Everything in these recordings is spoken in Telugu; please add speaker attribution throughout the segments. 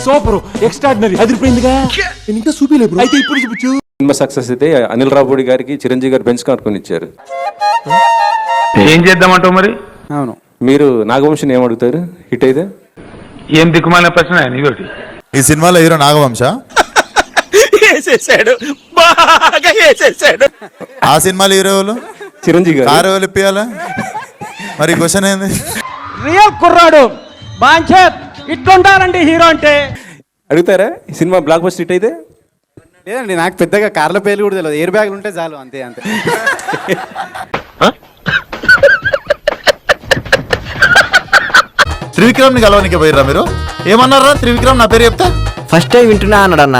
Speaker 1: సూపర్ ఎక్స్ట్రాడినరీ అదిరిపోయిందిగా ఇంకా చూపిలేదు అయితే ఇప్పుడు చూపించు.
Speaker 2: సినిమా సక్సెస్ అయితే అనిల్ రావుపూడి గారికి చిరంజీవి గారు బెంచ్ కార్కొని ఇచ్చారు.
Speaker 3: ఏం చేద్దామంటావు మరి?
Speaker 4: అవును,
Speaker 2: మీరు నాగవంశిని ఏం అడుగుతారు హిట్ అయితే?
Speaker 3: ఏం దిక్కుమాలిన ప్రశ్న నీతోటి.
Speaker 5: ఈ సినిమాలో హీరో నాగవంశ,
Speaker 1: బాగా వేసేసాడు.
Speaker 5: ఆ సినిమాలో హీరో ఎవరు?
Speaker 2: చిరంజీవి గారు.
Speaker 5: కారు ఎవరు ఇప్పియాలా? మరి క్వశ్చన్ ఏంది?
Speaker 4: రియల్ కుర్రాడు బాంచేత్ ఇట్లుంటారండి హీరో అంటే.
Speaker 2: అడుగుతారా ఈ సినిమా బ్లాక్ బస్టర్ హిట్ అయితే?
Speaker 4: లేదండి, నాకు పెద్దగా కార్ల పేర్లు కూడా తెలియదు, ఎయిర్ బ్యాగ్లు ఉంటే చాలు, అంతే అంతే.
Speaker 5: త్రివిక్రమ్ ని కలవనికి పోయిర్రా మీరు? ఏమన్నారా త్రివిక్రమ్ నా పేరు చెప్తా?
Speaker 6: ఫస్ట్ టైం వింటున్నా అన్నాడు అన్న.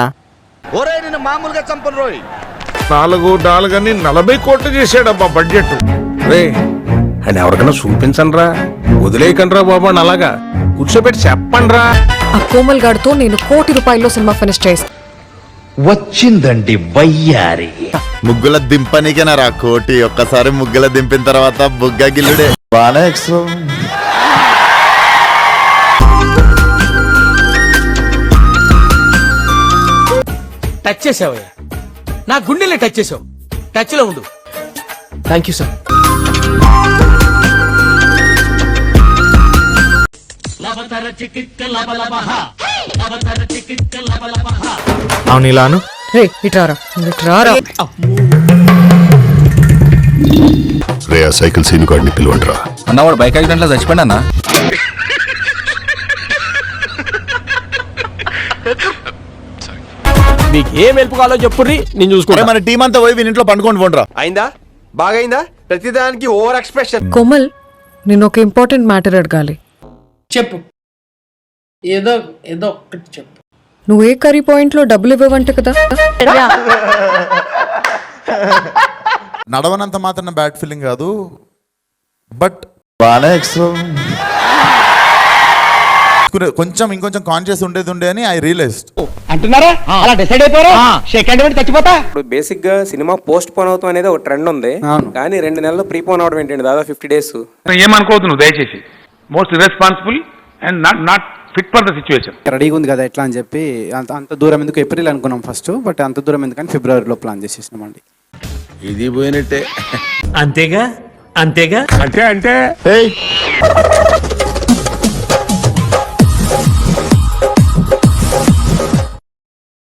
Speaker 7: మామూలుగా చంపను రోయ్.
Speaker 3: 4 అని 40 కోట్లు చేశాడబ్బా బడ్జెట్. రే అని ఎవరికైనా చూపించండి రా, వదిలేయకండి రా బాబా, అలాగా కూర్చోబెట్టి చెప్పండి రా.
Speaker 8: ఆ కోమల్ గారితో నేను ₹1 కోటి సినిమా ఫినిష్ చేసి
Speaker 7: వచ్చిందండి వయ్యారి.
Speaker 5: ముగ్గుల దింపనికేనా రా కోటి? ఒక్కసారి ముగ్గుల దింపిన తర్వాత బుగ్గ గిల్లుడే. బాగా ఎక్స్ట్రా
Speaker 1: టచ్ చేసావయ్యా, నా గుండెలే టచ్ చేసావు. టచ్ లో ఉండు.
Speaker 6: Thank you sir. అవును ఇలాను.
Speaker 8: రే ఇట్రారా ఇట్రారా.
Speaker 9: రే ఆ సైకిల్ సీన్ గాడిని పిలువండిరా.
Speaker 7: అన్నవాడు బైక్ యాక్సిడెంట్ లో చచ్చిపోయినా అన్న.
Speaker 1: మీకు ఏం హెల్ప్ కావాలో చెప్పుర్రి, నేను చూసుకుంటా.
Speaker 5: మన టీం అంతా పోయి ఇంట్లో పండుకొని పోండిరా.
Speaker 7: అయిందా? బాగైందా? ప్రతిదానికి ఓవర్ ఎక్స్ప్రెషన్.
Speaker 8: కోమల్, నేను ఒక ఇంపార్టెంట్ మ్యాటర్ అడగాలి.
Speaker 10: చెప్పు, ఏదో ఏదో ఒక్కటి చెప్పు.
Speaker 8: నువ్వు ఏ కర్రీ పాయింట్ లో డబ్బులు ఇవ్వవంట కదా?
Speaker 5: నడవనంత మాత్రం బ్యాడ్ ఫీలింగ్ కాదు, బట్ బాగా ఎక్స్ట్రా కొంచెం ఇంకొంచెం కాన్షియస్ ఉండేది అని ఐ రియలైజ్డ్.
Speaker 4: అంటున్నారా అలా డిసైడ్ అయిపోయారు? సెకండ్ పెట్టి చచ్చిపోతా.
Speaker 2: ఇప్పుడు బేసిక్ గా సినిమా పోస్ట్ పోన్ అవుతాం అనేది ఒక ట్రెండ్ ఉంది, కానీ 2 నెలలు ప్రీ పోన్ అవడం ఏంటండి, దాదాపు 50 days.
Speaker 3: ఏమనుకోవద్దు నువ్వు దయచేసి. Most irresponsible and not fit for the situation.
Speaker 4: రెడీగా ఉంది కదా ఎట్లా అని చెప్పి అంత దూరం ఎందుకు ఏప్రిల్ అనుకున్నాం ఫస్ట్, బట్ అంత దూరం ఎందుకని ఫిబ్రవరిలో ప్లాన్ చేసేసినామండి.
Speaker 7: ఇది పోయినట్టే.
Speaker 1: అంతేగా అంతేగా
Speaker 3: అంటే